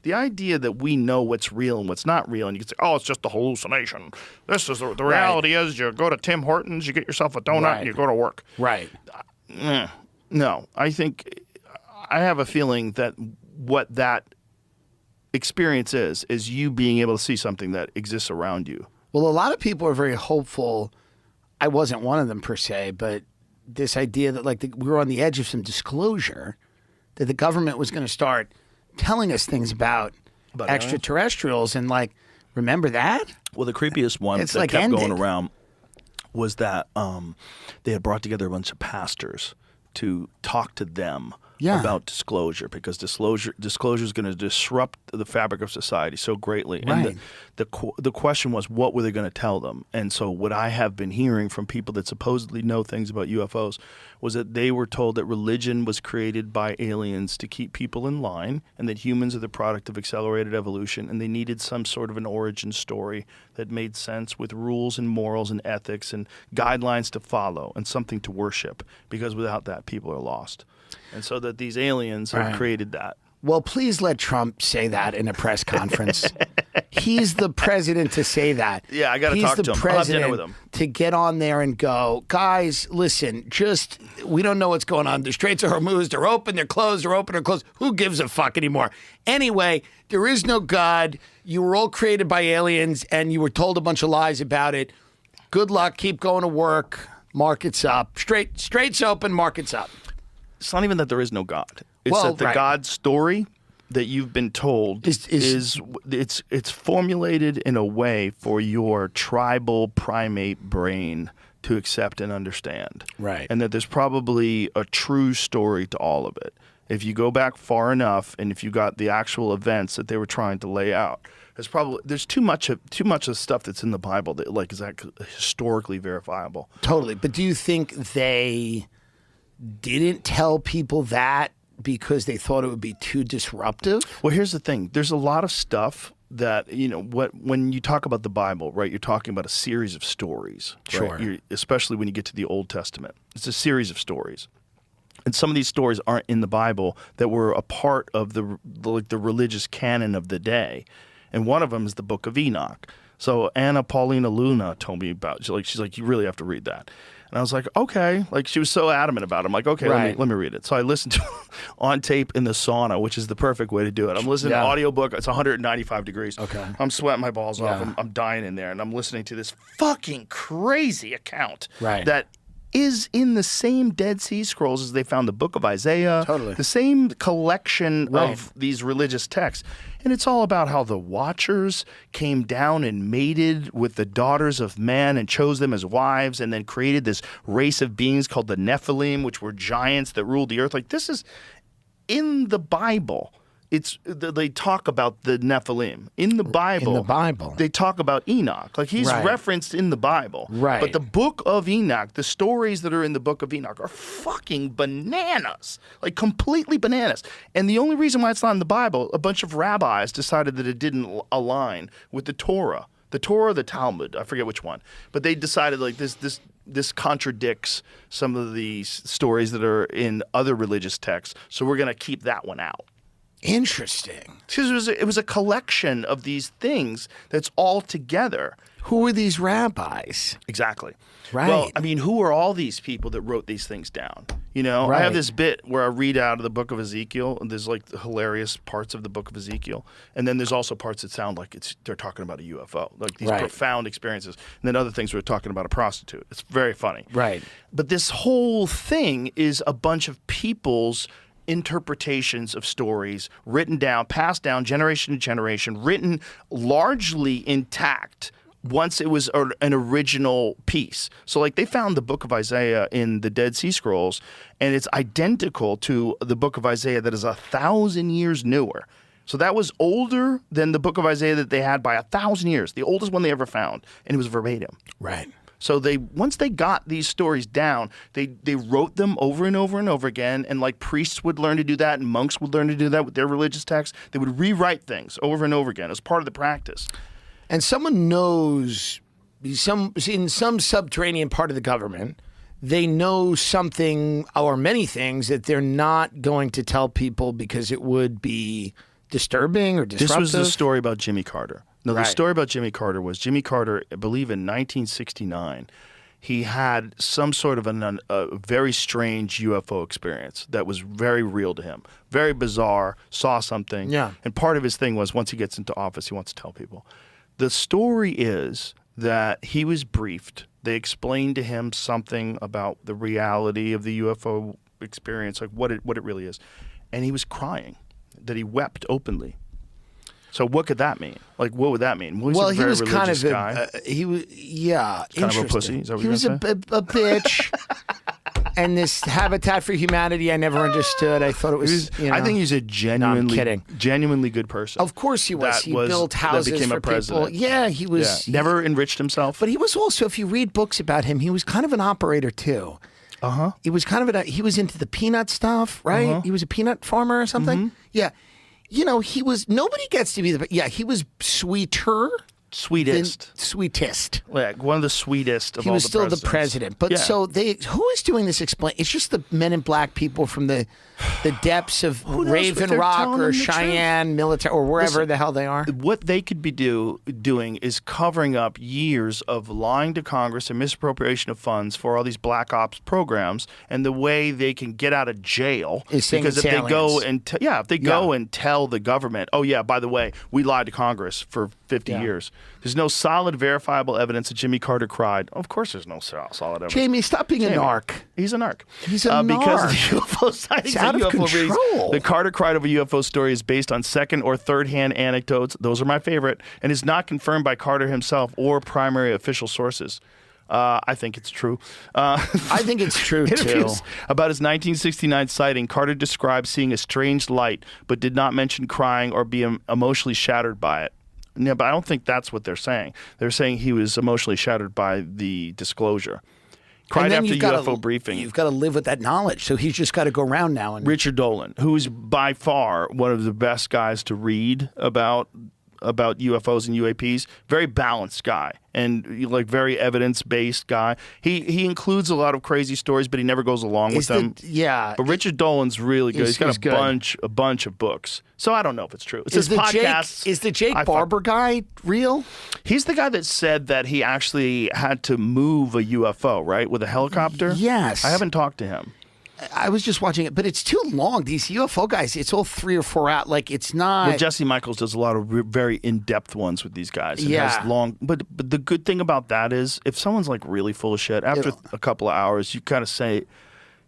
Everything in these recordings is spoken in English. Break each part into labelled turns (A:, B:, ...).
A: The idea that we know what's real and what's not real, and you can say, oh, it's just a hallucination. This is the reality is you go to Tim Hortons, you get yourself a donut, and you go to work.
B: Right.
A: No, I think I have a feeling that what that experience is you being able to see something that exists around you.
B: Well, a lot of people are very hopeful. I wasn't one of them per se, but this idea that we were on the edge of some disclosure, that the government was going to start telling us things about extraterrestrials, and remember that?
A: Well, the creepiest one that kept going around was that they had brought together a bunch of pastors to talk to them about disclosure, because disclosure is going to disrupt the fabric of society so greatly.
B: Right.
A: And the question was, what were they going to tell them? And so what I have been hearing from people that supposedly know things about UFOs was that they were told that religion was created by aliens to keep people in line, and that humans are the product of accelerated evolution, and they needed some sort of an origin story that made sense with rules and morals and ethics and guidelines to follow and something to worship, because without that, people are lost. And so that these aliens have created that.
B: Well, please let Trump say that in a press conference. He's the president to say that.
A: Yeah, I got to talk to him. I'll have dinner with him.
B: To get on there and go, guys, listen, we don't know what's going on. The Straits of Hormuz, they're open, they're closed, they're open, they're closed. Who gives a fuck anymore? Anyway, there is no God. You were all created by aliens, and you were told a bunch of lies about it. Good luck. Keep going to work. Markets up. Straits open, markets up.
A: It's not even that there is no God. It's that the God story that you've been told it's formulated in a way for your tribal primate brain to accept and understand.
B: Right.
A: And that there's probably a true story to all of it. If you go back far enough, and if you got the actual events that they were trying to lay out, there's too much of stuff that's in the Bible that is historically verifiable.
B: Totally. But do you think they didn't tell people that because they thought it would be too disruptive?
A: Well, here's the thing. There's a lot of stuff that, when you talk about the Bible, right, you're talking about a series of stories.
B: Sure.
A: Right? Especially when you get to the Old Testament. It's a series of stories. And some of these stories aren't in the Bible that were a part of the religious canon of the day. And one of them is the Book of Enoch. So Anna Paulina Luna told me about, she's like, you really have to read that. And I was like, okay. She was so adamant about it. I'm like, okay, let me read it. So I listened to it on tape in the sauna, which is the perfect way to do it. I'm listening to an audiobook. It's 195 degrees.
B: Okay.
A: I'm sweating my balls off. I'm dying in there. And I'm listening to this fucking crazy account that is in the same Dead Sea Scrolls as they found the Book of Isaiah.
B: Totally.
A: The same collection of these religious texts. And it's all about how the Watchers came down and mated with the daughters of men and chose them as wives, and then created this race of beings called the Nephilim, which were giants that ruled the earth. This is in the Bible. They talk about the Nephilim in the Bible.
B: In the Bible,
A: they talk about Enoch. He's referenced in the Bible.
B: Right.
A: But the Book of Enoch, the stories that are in the Book of Enoch, are fucking bananas. Completely bananas. And the only reason why it's not in the Bible, a bunch of rabbis decided that it didn't align with the Torah. The Torah or the Talmud, I forget which one. But they decided this contradicts some of the stories that are in other religious texts, so we're going to keep that one out.
B: Interesting.
A: Because it was a collection of these things that's all together.
B: Who are these rabbis?
A: Exactly.
B: Right.
A: Well, who are all these people that wrote these things down? I have this bit where I read out of the Book of Ezekiel, and there's the hilarious parts of the Book of Ezekiel, and then there's also parts that sound like they're talking about a UFO, these profound experiences, and then other things where they're talking about a prostitute. It's very funny.
B: Right.
A: But this whole thing is a bunch of people's interpretations of stories written down, passed down generation to generation, written largely intact once it was an original piece. So they found the Book of Isaiah in the Dead Sea Scrolls, and it's identical to the Book of Isaiah that is 1,000 years newer. So that was older than the Book of Isaiah that they had by 1,000 years, the oldest one they ever found, and it was verbatim.
B: Right.
A: So once they got these stories down, they wrote them over and over and over again, and priests would learn to do that, and monks would learn to do that with their religious texts. They would rewrite things over and over again as part of the practice.
B: And someone knows in some subterranean part of the government, they know something or many things that they're not going to tell people because it would be disturbing or disruptive?
A: This was the story about Jimmy Carter. No, the
B: Right.
A: story about Jimmy Carter was Jimmy Carter, I believe in 1969, he had some sort of a very strange UFO experience that was very real to him. Very bizarre, saw something.
B: Yeah.
A: And part of his thing was once he gets into office, he wants to tell people. The story is that he was briefed. They explained to him something about the reality of the UFO experience, like what it really is. And he was crying, that he wept openly. So what could that mean? Like, what would that mean?
B: Well,
A: a
B: he
A: very
B: was kind
A: religious
B: of
A: guy.
B: he was
A: Kind of a pussy. Is that what
B: he
A: you're
B: was a
A: gonna
B: bitch. And this Habitat for Humanity, I never understood. I thought it was.
A: I think he's a
B: kidding.
A: genuinely good person.
B: Of course he was. He built houses
A: that became
B: for
A: a president.
B: people. Yeah, he was.
A: Never enriched himself.
B: But he was also, if you read books about him, he was kind of an operator too. He was kind of he was into the peanut stuff, right? He was a peanut farmer or something. Yeah. You know, he was, nobody gets to be he was sweetest.
A: Like one of the sweetest of
B: He
A: all
B: was
A: the
B: still
A: presidents.
B: the president. But
A: Yeah.
B: so who is doing this explain? It's just the men in black people from the depths of
A: knows what
B: Raven
A: they're
B: Rock
A: telling
B: or
A: them the truth?
B: Cheyenne military or wherever
A: Listen,
B: the hell they are.
A: What they could be doing is covering up years of lying to Congress and misappropriation of funds for all these black ops programs, and the way they can get out of jail
B: Is saying
A: because if
B: it's
A: they go
B: aliens.
A: and if they go and tell the government, oh yeah, by the way, we lied to Congress for 50 years. There's no solid verifiable evidence that Jimmy Carter cried. Of course, there's no solid evidence.
B: Jamie, stop being a narc.
A: He's a narc.
B: He's a
A: because
B: narc.
A: the UFO sightings
B: It's out
A: and
B: of
A: UFO readings.
B: control.
A: The Carter cried of a UFO story is based on second or third hand anecdotes. Those are my favorite, and is not confirmed by Carter himself or primary official sources. I think it's true.
B: I think it's true too.
A: Interviews about his 1969 sighting, Carter described seeing a strange light, but did not mention crying or being emotionally shattered by it. Yeah, but I don't think that's what they're saying. They're saying he was emotionally shattered by the disclosure. Cried after UFO briefing.
B: You've got to live with that knowledge. So he's just got to go around now and
A: Richard Dillon, who's by far one of the best guys to read about UFOs and UAPs, very balanced guy and like very evidence-based guy. He includes a lot of crazy stories, but he never goes along with them. But Richard Dolan's really good. He's got a bunch of books. So I don't know if it's true. It's his podcast.
B: Is the Jake Barber guy real?
A: He's the guy that said that he actually had to move a UFO, right, with a helicopter?
B: Yes.
A: I haven't talked to him.
B: I was just watching it, but it's too long. These UFO guys, it's all 3 or 4 out. Like, it's not.
A: Well, Jesse Michaels does a lot of very in-depth ones with these guys. It
B: Yeah.
A: has long, but the good thing about that is if someone's like really full of shit, after a couple of hours, you kind of say,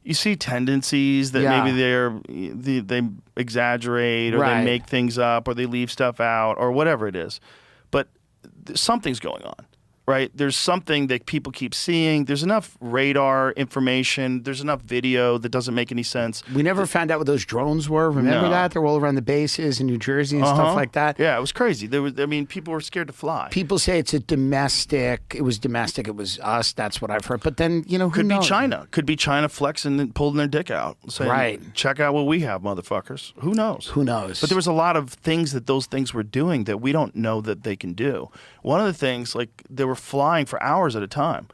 A: you see tendencies that maybe they exaggerate or they make things up or they leave stuff out or whatever it is. But something's going on. Right? There's something that people keep seeing. There's enough radar information. There's enough video that doesn't make any sense.
B: We never found out what those drones were. Remember that? They were all around the bases in New Jersey and stuff like that.
A: Yeah, it was crazy. People were scared to fly.
B: People say it's a domestic. It was domestic. It was us. That's what I've heard. But then, who
A: Could
B: knows?
A: be China. Could be China flexing and pulling their dick out. Saying, check out what we have, motherfuckers. Who knows?
B: Who knows?
A: But there was a lot of things that those things were doing that we don't know that they can do. One of the things, like, they were flying for hours at a time.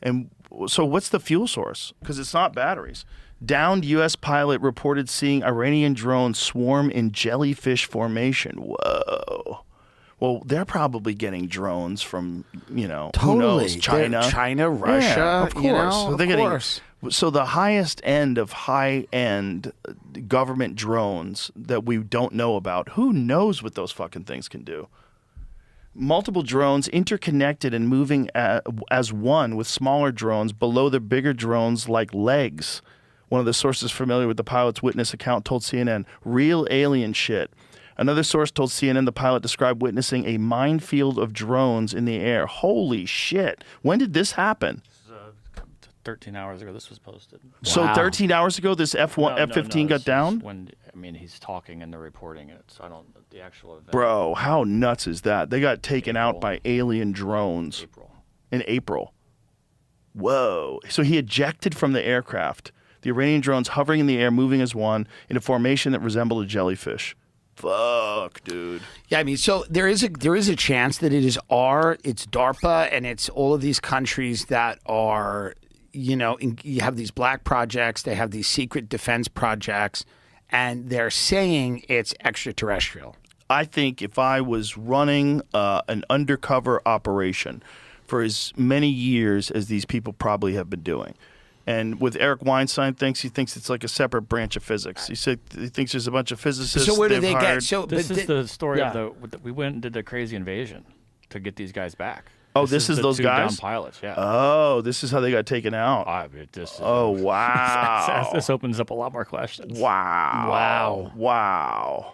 A: And so what's the fuel source? Because it's not batteries. Downed U.S. pilot reported seeing Iranian drones swarm in jellyfish formation. Whoa. Well, they're probably getting drones from, who knows, China.
B: China, Russia.
A: Yeah, of course. So they're
B: of
A: getting,
B: course.
A: So the highest end of high-end government drones that we don't know about, who knows what those fucking things can do? Multiple drones interconnected and moving as one with smaller drones below the bigger drones like legs. One of the sources familiar with the pilot's witness account told CNN, real alien shit. Another source told CNN the pilot described witnessing a minefield of drones in the air. Holy shit. When did this happen?
C: 13 hours ago this was posted.
A: So 13 hours ago this F-15 got downed?
C: When he's talking and they're reporting it. So I don't the actual event.
A: Bro, how nuts is that? They got taken out by alien drones in April. Whoa. So he ejected from the aircraft. The Iranian drones hovering in the air, moving as one in a formation that resembled a jellyfish. Fuck, dude.
B: Yeah, I mean, so there is a chance that it's DARPA and it's all of these countries that are, you have these black projects, they have these secret defense projects, and they're saying it's extraterrestrial.
A: I think if I was running an undercover operation for as many years as these people probably have been doing, and with Eric Weinstein he thinks it's like a separate branch of physics. He said he thinks there's a bunch of physicists.
B: So where do
A: they've
B: they
A: hired.
B: get? So
C: This
B: but
C: is the story
D: yeah.
C: of we went and did the crazy invasion to get these guys back.
A: Oh, this is
C: the
A: those
C: two
A: guys?
C: down pilots. Yeah.
A: Oh, this is how they got taken out. Oh, wow.
C: This opens up a lot more questions.
A: Wow.
B: Wow.
A: Wow.